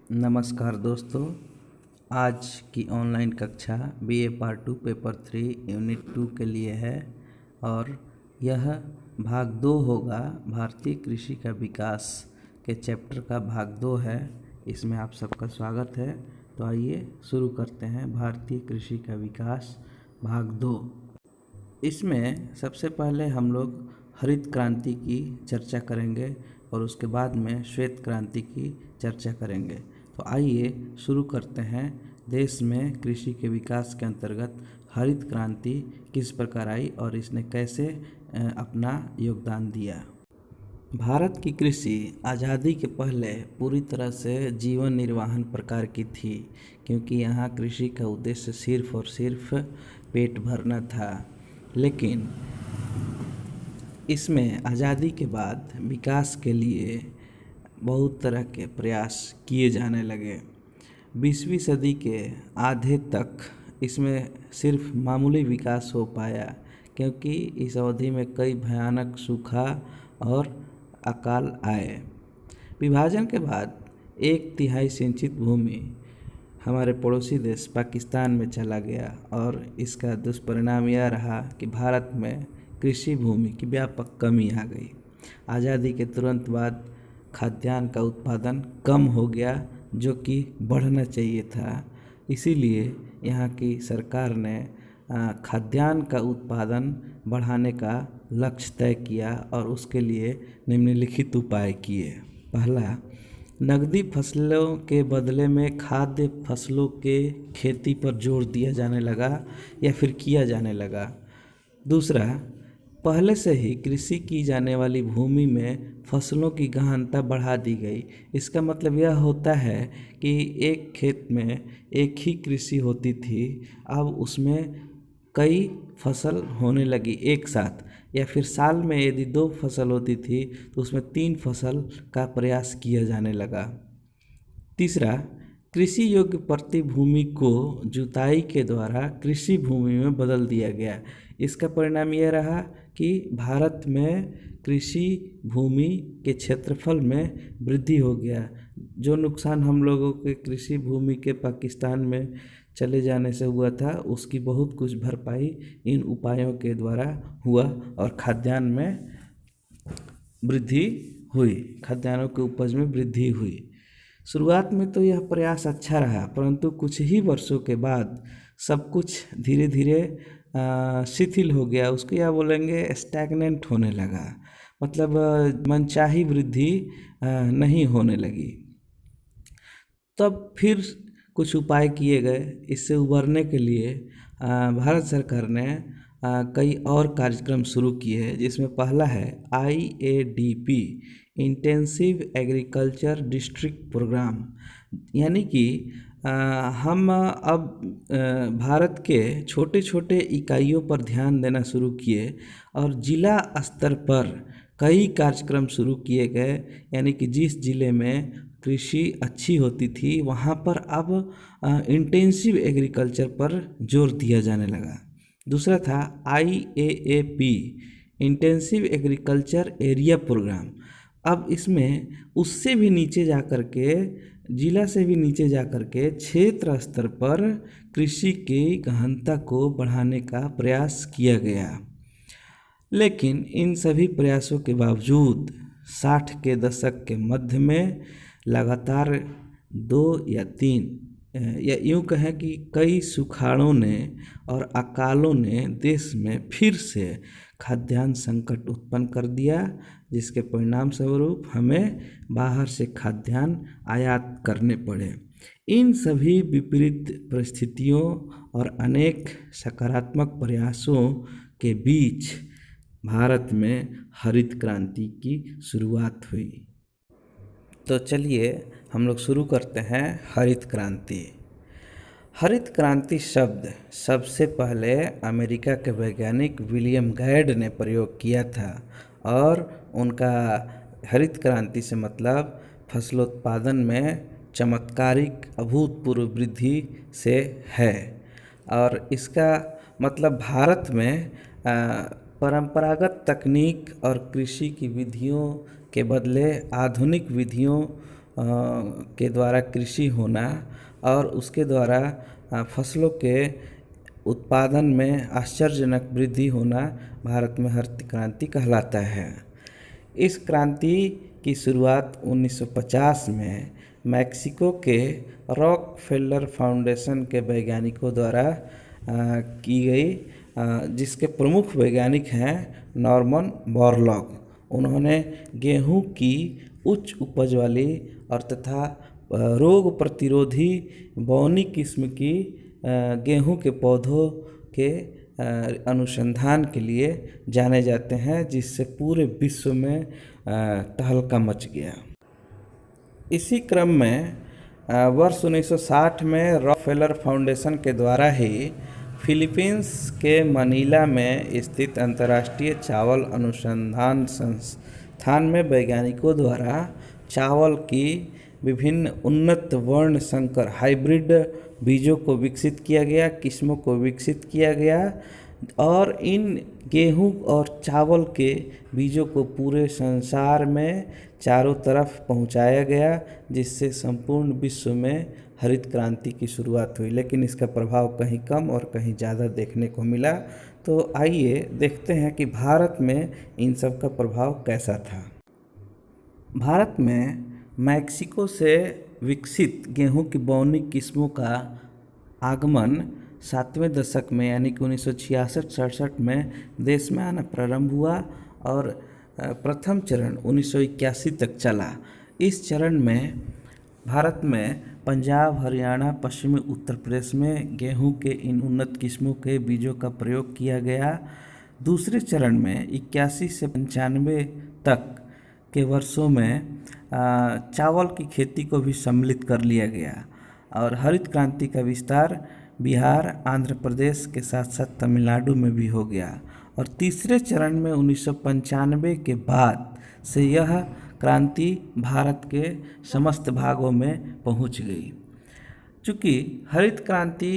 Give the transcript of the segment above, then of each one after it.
नमस्कार दोस्तों। आज की ऑनलाइन कक्षा बीए पार्ट 2 पेपर 3 यूनिट 2 के लिए है और यह भाग 2 होगा। भारतीय कृषि का विकास के चैप्टर का भाग 2 है। इसमें आप सबका स्वागत है। तो आइए शुरू करते हैं। भारतीय कृषि का विकास भाग 2। इसमें सबसे पहले हम लोग हरित क्रांति की चर्चा करेंगे और उसके बाद में श्वेत क्रांति की चर्चा करेंगे। तो आइए शुरू करते हैं। देश में कृषि के विकास के अंतर्गत हरित क्रांति किस प्रकार आई और इसने कैसे अपना योगदान दिया। भारत की कृषि आज़ादी के पहले पूरी तरह से जीवन निर्वाहन प्रकार की थी, क्योंकि यहाँ कृषि का उद्देश्य सिर्फ और सिर्फ पेट भरना था। लेकिन इसमें आज़ादी के बाद विकास के लिए बहुत तरह के प्रयास किए जाने लगे। 20वीं सदी के आधे तक इसमें सिर्फ मामूली विकास हो पाया, क्योंकि इस अवधि में कई भयानक सूखा और अकाल आए। विभाजन के बाद 1/3 सिंचित भूमि हमारे पड़ोसी देश पाकिस्तान में चला गया और इसका दुष्परिणाम यह रहा कि भारत में कृषि भूमि की व्यापक कमी आ गई। आज़ादी के तुरंत बाद खाद्यान्न का उत्पादन कम हो गया, जो कि बढ़ना चाहिए था। इसीलिए यहाँ की सरकार ने खाद्यान्न का उत्पादन बढ़ाने का लक्ष्य तय किया और उसके लिए निम्नलिखित उपाय किए। पहला, नकदी फसलों के बदले में खाद्य फसलों के खेती पर जोर दिया जाने लगा या फिर किया जाने लगा। दूसरा, पहले से ही कृषि की जाने वाली भूमि में फसलों की गहनता बढ़ा दी गई। इसका मतलब यह होता है कि एक खेत में एक ही कृषि होती थी, अब उसमें कई फसल होने लगी एक साथ, या फिर साल में यदि 2 फसल होती थी तो उसमें 3 फसल का प्रयास किया जाने लगा। तीसरा, कृषि योग्य प्रति भूमि को जुताई के द्वारा कृषि भूमि में बदल दिया गया। इसका परिणाम यह रहा कि भारत में कृषि भूमि के क्षेत्रफल में वृद्धि हो गया। जो नुकसान हम लोगों के कृषि भूमि के पाकिस्तान में चले जाने से हुआ था, उसकी बहुत कुछ भरपाई इन उपायों के द्वारा हुआ और खाद्यान्न में वृद्धि हुई, खाद्यान्नों के उपज में वृद्धि हुई। शुरुआत में तो यह प्रयास अच्छा रहा, परंतु कुछ ही वर्षों के बाद सब कुछ धीरे धीरे शिथिल हो गया। उसको क्या बोलेंगे, स्टैग्नेंट होने लगा। मतलब मनचाही वृद्धि नहीं होने लगी। तब फिर कुछ उपाय किए गए। इससे उबरने के लिए भारत सरकार ने कई और कार्यक्रम शुरू किए, जिसमें पहला है IADP, intensive agriculture district programme. यानी कि हम अब भारत के छोटे छोटे इकाइयों पर ध्यान देना शुरू किए और जिला स्तर पर कई कार्यक्रम शुरू किए गए। यानी कि जिस जिले में कृषि अच्छी होती थी वहाँ पर अब इंटेंसिव एग्रीकल्चर पर जोर दिया जाने लगा। दूसरा था IAAP, intensive agriculture area programme. अब इसमें उससे भी नीचे जा कर के, जिला से भी नीचे जा कर के क्षेत्र स्तर पर कृषि की गहनता को बढ़ाने का प्रयास किया गया। लेकिन इन सभी प्रयासों के बावजूद 60 के दशक के मध्य में लगातार 2 या 3 या यूँ कहें कि कई सुखाड़ों ने और अकालों ने देश में फिर से खाद्यान्न संकट उत्पन्न कर दिया, जिसके परिणाम स्वरूप हमें बाहर से खाद्यान्न आयात करने पड़े। इन सभी विपरीत परिस्थितियों और अनेक सकारात्मक प्रयासों के बीच भारत में हरित क्रांति की शुरुआत हुई। तो चलिए हम लोग शुरू करते हैं हरित क्रांति। हरित क्रांति शब्द सबसे पहले अमेरिका के वैज्ञानिक विलियम गैड ने प्रयोग किया था और उनका हरित क्रांति से मतलब फसलोत्पादन में चमत्कारिक अभूतपूर्व वृद्धि से है। और इसका मतलब भारत में परंपरागत तकनीक और कृषि की विधियों के बदले आधुनिक विधियों के द्वारा कृषि होना और उसके द्वारा फसलों के उत्पादन में आश्चर्यजनक वृद्धि होना भारत में हरित क्रांति कहलाता है। इस क्रांति की शुरुआत 1950 में मैक्सिको के रॉकफेलर फाउंडेशन के वैज्ञानिकों द्वारा की गई, जिसके प्रमुख वैज्ञानिक हैं नॉर्मन बोरलॉग। उन्होंने गेहूं की उच्च उपज वाली और तथा रोग प्रतिरोधी बौनी किस्म की गेहूं के पौधों के अनुसंधान के लिए जाने जाते हैं, जिससे पूरे विश्व में तहलका मच गया। इसी क्रम में वर्ष 1960 में रॉकफेलर फाउंडेशन के द्वारा ही फिलीपींस के मनीला में स्थित अंतर्राष्ट्रीय चावल अनुसंधान संस्थान में वैज्ञानिकों द्वारा चावल की विभिन्न उन्नत वर्ण संकर हाइब्रिड बीजों को विकसित किया गया, किस्मों को विकसित किया गया और इन गेहूं और चावल के बीजों को पूरे संसार में चारों तरफ पहुंचाया गया, जिससे संपूर्ण विश्व में हरित क्रांति की शुरुआत हुई। लेकिन इसका प्रभाव कहीं कम और कहीं ज़्यादा देखने को मिला। तो आइए देखते हैं कि भारत में इन सब का प्रभाव कैसा था। भारत में मैक्सिको से विकसित गेहूं की बौनी किस्मों का आगमन 7वें दशक में यानी कि 1966-67 में देश में आना प्रारंभ हुआ और प्रथम चरण 1981 तक चला। इस चरण में भारत में पंजाब, हरियाणा, पश्चिमी उत्तर प्रदेश में गेहूं के इन उन्नत किस्मों के बीजों का प्रयोग किया गया। दूसरे चरण में 81 से 95 तक के वर्षों में चावल की खेती को भी सम्मिलित कर लिया गया और हरित क्रांति का विस्तार बिहार, आंध्र प्रदेश के साथ साथ तमिलनाडु में भी हो गया। और तीसरे चरण में 1995 के बाद से यह क्रांति भारत के समस्त भागों में पहुंच गई। चूँकि हरित क्रांति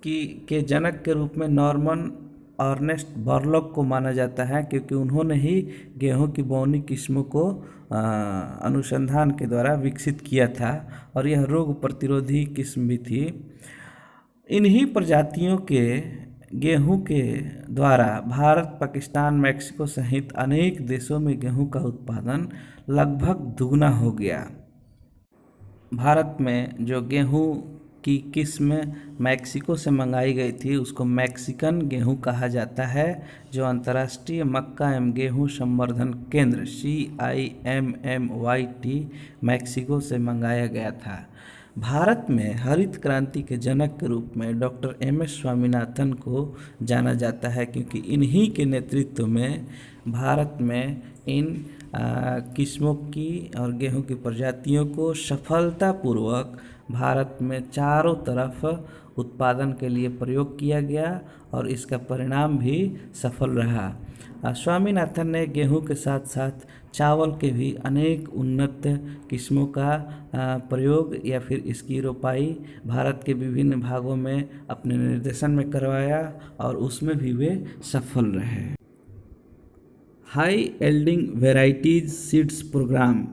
के जनक के रूप में नॉर्मन अर्नेस्ट बोरलॉग को माना जाता है, क्योंकि उन्होंने ही गेहूं की बौनी किस्मों को अनुसंधान के द्वारा विकसित किया था और यह रोग प्रतिरोधी किस्म भी थी। इन्हीं प्रजातियों के गेहूं के द्वारा भारत, पाकिस्तान, मैक्सिको सहित अनेक देशों में गेहूं का उत्पादन लगभग दुगना हो गया। भारत में जो गेहूं की किस्म मैक्सिको से मंगाई गई थी उसको मैक्सिकन गेहूं कहा जाता है, जो अंतर्राष्ट्रीय मक्का एवं गेहूं संवर्धन केंद्र CIMMYT मैक्सिको से मंगाया गया था। भारत में हरित क्रांति के जनक के रूप में डॉक्टर MS स्वामीनाथन को जाना जाता है, क्योंकि इन्हीं के नेतृत्व में भारत में इन किस्मों की और गेहूं की प्रजातियों को सफलतापूर्वक भारत में चारों तरफ उत्पादन के लिए प्रयोग किया गया और इसका परिणाम भी सफल रहा। स्वामीनाथन ने गेहूं के साथ साथ चावल के भी अनेक उन्नत किस्मों का प्रयोग या फिर इसकी रोपाई भारत के विभिन्न भागों में अपने निर्देशन में करवाया और उसमें भी वे सफल रहे। High yielding varieties seeds programme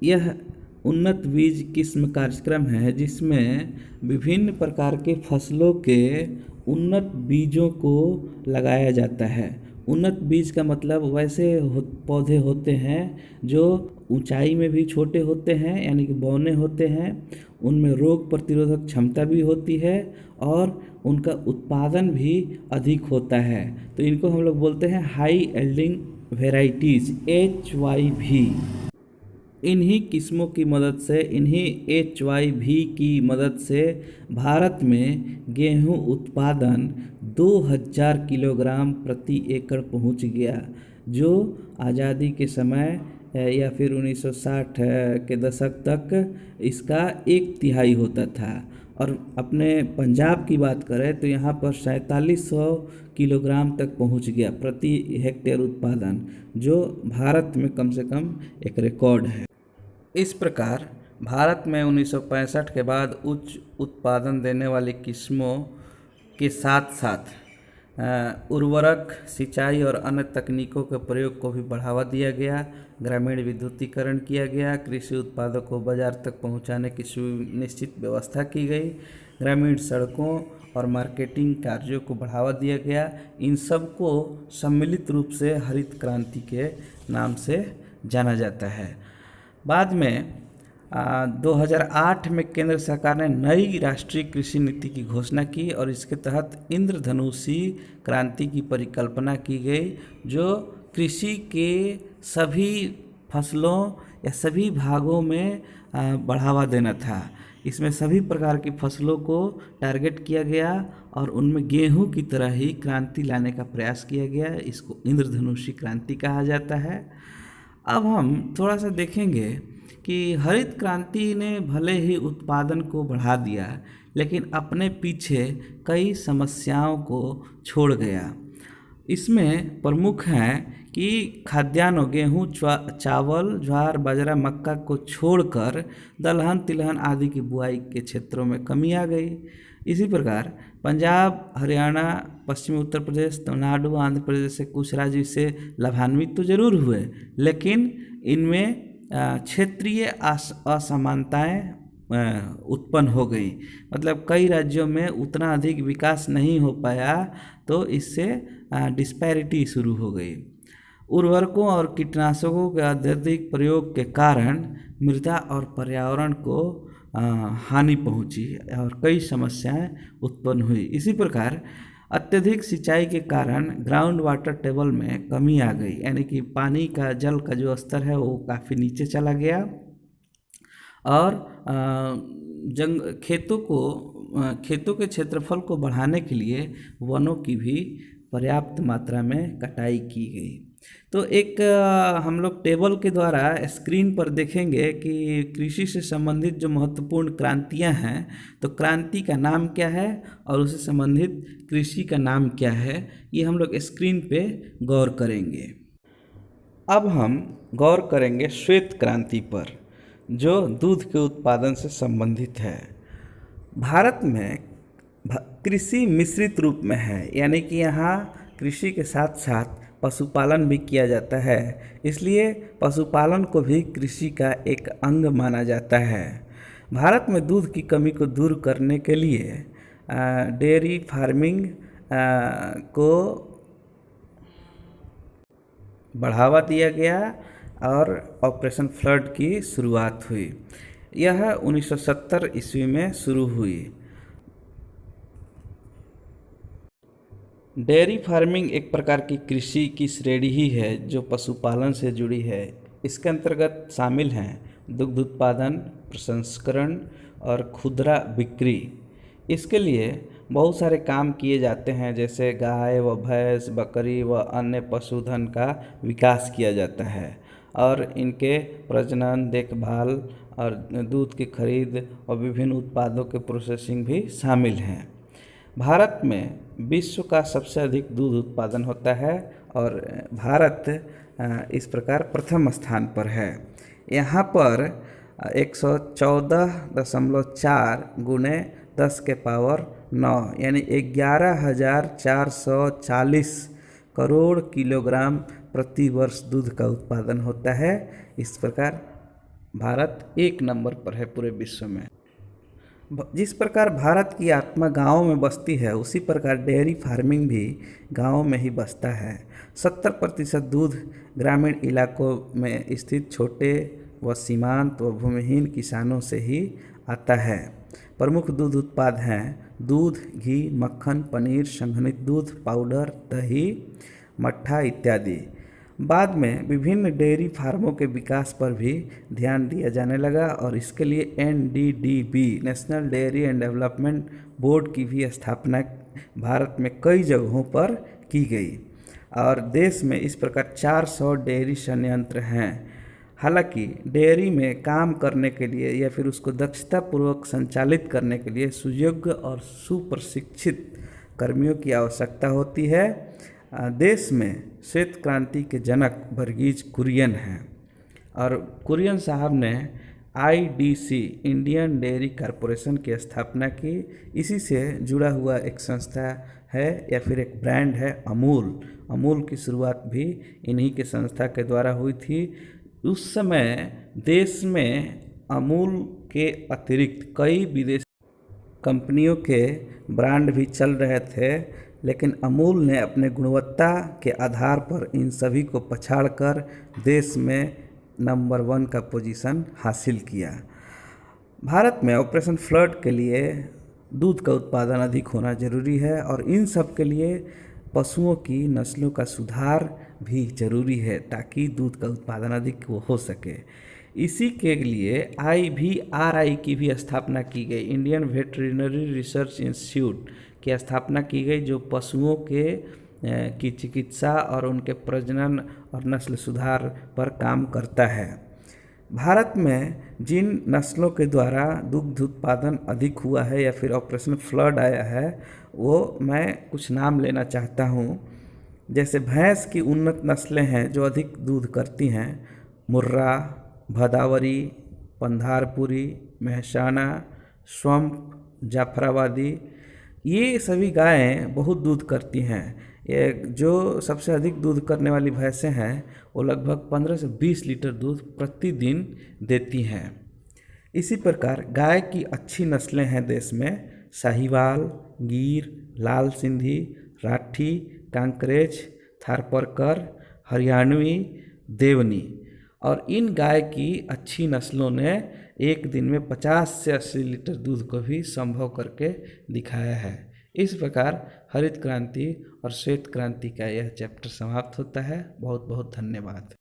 यह उन्नत बीज किस्म कार्यक्रम है, जिसमें विभिन्न प्रकार के फसलों के उन्नत बीजों को लगाया जाता है। उन्नत बीज का मतलब वैसे पौधे होते हैं जो ऊंचाई में भी छोटे होते हैं, यानी कि बौने होते हैं, उनमें रोग प्रतिरोधक क्षमता भी होती है और उनका उत्पादन भी अधिक होता है। तो इनको हम लोग बोलते हैं हाई यील्डिंग वैरायटीज HYV। इन्हीं किस्मों की मदद से, इन्हीं HYV की मदद से भारत में गेहूं उत्पादन 2000 किलोग्राम प्रति एकड़ पहुंच गया, जो आज़ादी के समय या फिर 1960 के दशक तक इसका 1/3 होता था। और अपने पंजाब की बात करें तो यहाँ पर 4700 किलोग्राम तक पहुँच गया प्रति हेक्टेयर उत्पादन, जो भारत में कम से कम एक रिकॉर्ड है। इस प्रकार भारत में 1965 के बाद उच्च उत्पादन देने वाली किस्मों के साथ साथ उर्वरक, सिंचाई और अन्य तकनीकों के प्रयोग को भी बढ़ावा दिया गया। ग्रामीण विद्युतीकरण किया गया। कृषि उत्पादों को बाजार तक पहुंचाने की सुनिश्चित व्यवस्था की गई। ग्रामीण सड़कों और मार्केटिंग कार्यों को बढ़ावा दिया गया। इन सब को सम्मिलित रूप से हरित क्रांति के नाम से जाना जाता है। बाद में 2008 में केंद्र सरकार ने नई राष्ट्रीय कृषि नीति की घोषणा की और इसके तहत इंद्रधनुषी क्रांति की परिकल्पना की गई, जो कृषि के सभी फसलों या सभी भागों में बढ़ावा देना था। इसमें सभी प्रकार की फसलों को टारगेट किया गया और उनमें गेहूं की तरह ही क्रांति लाने का प्रयास किया गया। इसको इंद्रधनुषी क्रांति कहा जाता है। अब हम थोड़ा सा देखेंगे कि हरित क्रांति ने भले ही उत्पादन को बढ़ा दिया, लेकिन अपने पीछे कई समस्याओं को छोड़ गया। इसमें प्रमुख हैं कि खाद्यान्नों गेहूँ, चावल, ज्वार, बाजरा, मक्का को छोड़कर दलहन, तिलहन आदि की बुआई के क्षेत्रों में कमी आ गई। इसी प्रकार पंजाब, हरियाणा, पश्चिमी उत्तर प्रदेश, तमिलनाडु, आंध्र प्रदेश से कुछ राज्य इससे लाभान्वित तो जरूर हुए, लेकिन इनमें क्षेत्रीय असमानताएं उत्पन्न हो गई। मतलब कई राज्यों में उतना अधिक विकास नहीं हो पाया, तो इससे डिस्पैरिटी शुरू हो गई। उर्वरकों और कीटनाशकों के अत्यधिक प्रयोग के कारण मृदा और पर्यावरण को हानि पहुंची और कई समस्याएं उत्पन्न हुई। इसी प्रकार अत्यधिक सिंचाई के कारण ग्राउंड वाटर टेबल में कमी आ गई, यानी कि पानी का, जल का जो स्तर है वो काफ़ी नीचे चला गया और खेतों के क्षेत्रफल को बढ़ाने के लिए वनों की भी पर्याप्त मात्रा में कटाई की गई। तो एक हम लोग टेबल के द्वारा स्क्रीन पर देखेंगे कि कृषि से संबंधित जो महत्वपूर्ण क्रांतियां हैं, तो क्रांति का नाम क्या है और उससे संबंधित कृषि का नाम क्या है, ये हम लोग स्क्रीन पे गौर करेंगे। अब हम गौर करेंगे श्वेत क्रांति पर, जो दूध के उत्पादन से संबंधित है। भारत में कृषि मिश्रित रूप में है, यानी कि यहाँ कृषि के साथ साथ पशुपालन भी किया जाता है, इसलिए पशुपालन को भी कृषि का एक अंग माना जाता है। भारत में दूध की कमी को दूर करने के लिए डेयरी फार्मिंग को बढ़ावा दिया गया और ऑपरेशन फ्लड की शुरुआत हुई। यह 1970 ईस्वी में शुरू हुई। डेयरी फार्मिंग एक प्रकार की कृषि की श्रेणी ही है जो पशुपालन से जुड़ी है। इसके अंतर्गत शामिल हैं दुग्ध उत्पादन, प्रसंस्करण और खुदरा बिक्री। इसके लिए बहुत सारे काम किए जाते हैं, जैसे गाय व भैंस, बकरी व अन्य पशुधन का विकास किया जाता है और इनके प्रजनन, देखभाल और दूध की खरीद और विभिन्न उत्पादों के प्रोसेसिंग भी शामिल हैं। भारत में विश्व का सबसे अधिक दूध उत्पादन होता है और भारत इस प्रकार प्रथम स्थान पर है। यहाँ पर 114.4 गुणे 10 के पावर 9 यानी 11,440 करोड़ किलोग्राम प्रति वर्ष दूध का उत्पादन होता है। इस प्रकार भारत एक नंबर पर है पूरे विश्व में। जिस प्रकार भारत की आत्मा गाँव में बसती है, उसी प्रकार डेयरी फार्मिंग भी गाँव में ही बसता है। 70% दूध ग्रामीण इलाकों में स्थित छोटे व सीमांत व भूमिहीन किसानों से ही आता है। प्रमुख दूध उत्पाद हैं दूध, घी, मक्खन, पनीर, संघनित दूध, पाउडर, दही, मट्ठा इत्यादि। बाद में विभिन्न डेयरी फार्मों के विकास पर भी ध्यान दिया जाने लगा और इसके लिए NDDB national dairy and development board की भी स्थापना भारत में कई जगहों पर की गई और देश में इस प्रकार 400 डेयरी संयंत्र हैं। हालांकि डेयरी में काम करने के लिए या फिर उसको दक्षतापूर्वक संचालित करने के लिए सुयोग्य और सुप्रशिक्षित कर्मियों की आवश्यकता होती है। देश में श्वेत क्रांति के जनक वर्गीज कुरियन हैं और कुरियन साहब ने IDC इंडियन डेयरी कॉरपोरेशन की स्थापना की। इसी से जुड़ा हुआ एक संस्था है या फिर एक ब्रांड है अमूल। अमूल की शुरुआत भी इन्हीं के संस्था के द्वारा हुई थी। उस समय देश में अमूल के अतिरिक्त कई विदेशी कंपनियों के ब्रांड भी चल रहे थे, लेकिन अमूल ने अपने गुणवत्ता के आधार पर इन सभी को पछाड़कर देश में नंबर 1 का पोजीशन हासिल किया। भारत में ऑपरेशन फ्लड के लिए दूध का उत्पादन अधिक होना जरूरी है और इन सब के लिए पशुओं की नस्लों का सुधार भी जरूरी है ताकि दूध का उत्पादन अधिक हो सके। इसी के लिए IVRI की भी स्थापना की गई, इंडियन वेटरिनरी रिसर्च इंस्टीट्यूट की स्थापना की गई, जो पशुओं की चिकित्सा और उनके प्रजनन और नस्ल सुधार पर काम करता है। भारत में जिन नस्लों के द्वारा दुग्ध उत्पादन अधिक हुआ है या फिर ऑपरेशन फ्लड आया है, वो मैं कुछ नाम लेना चाहता हूँ। जैसे भैंस की उन्नत नस्लें हैं जो अधिक दूध करती हैं, मुर्रा, भदावरी, पंधारपुरी, मेहसाना, स्वम्प, जाफराबादी, ये सभी गायें बहुत दूध करती हैं। ये जो सबसे अधिक दूध करने वाली भैंसें हैं वो लगभग 15 से 20 लीटर दूध प्रतिदिन देती हैं। इसी प्रकार गाय की अच्छी नस्लें हैं देश में साहिवाल, गीर, लाल सिंधी, राठी, कांकरेज, थारपारकर, हरियाणवी, देवनी, और इन गाय की अच्छी नस्लों ने एक दिन में 50 से 80 लीटर दूध को भी संभव करके दिखाया है। इस प्रकार हरित क्रांति और श्वेत क्रांति का यह चैप्टर समाप्त होता है। बहुत बहुत धन्यवाद।